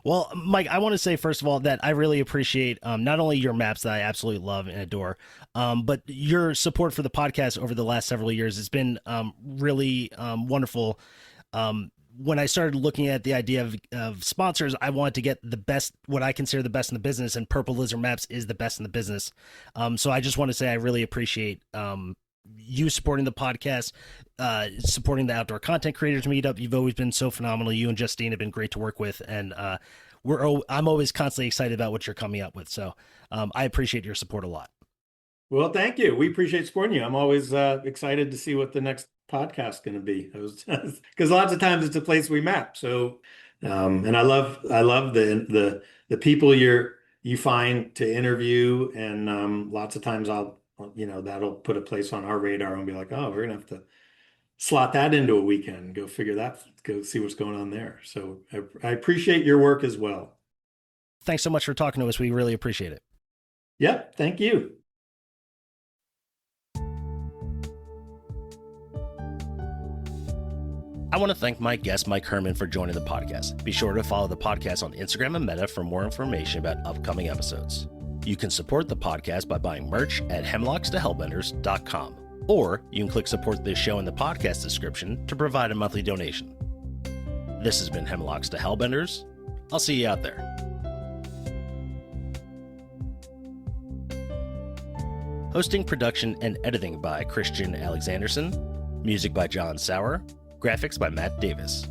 Well, Mike, I want to say, first of all, that I really appreciate not only your maps that I absolutely love and adore, but your support for the podcast over the last several years. It's been really wonderful. When I started looking at the idea of sponsors, I wanted to get the best, what I consider the best in the business, and Purple Lizard Maps is the best in the business. So I just want to say I really appreciate you supporting the podcast, supporting the Outdoor Content Creators Meetup. You've always been so phenomenal. You and Justine have been great to work with, and I'm always constantly excited about what you're coming up with. So I appreciate your support a lot. Well, thank you. We appreciate supporting you. I'm always excited to see what the next podcast is going to be. Because lots of times it's a place we map. So, and I love the people you find to interview, and lots of times that'll put a place on our radar and be like, oh, we're gonna have to slot that into a weekend, go see what's going on there. So I appreciate your work as well. Thanks so much for talking to us. We really appreciate it. Yep. Thank you. I want to thank my guest, Mike Herman, for joining the podcast. Be sure to follow the podcast on Instagram and Meta for more information about upcoming episodes. You can support the podcast by buying merch at hemlockstohellbenders.com, or you can click support this show in the podcast description to provide a monthly donation. This has been Hemlocks to Hellbenders. I'll see you out there. Hosting, production, and editing by Christian Alexanderson. Music by John Sauer. Graphics by Matt Davis.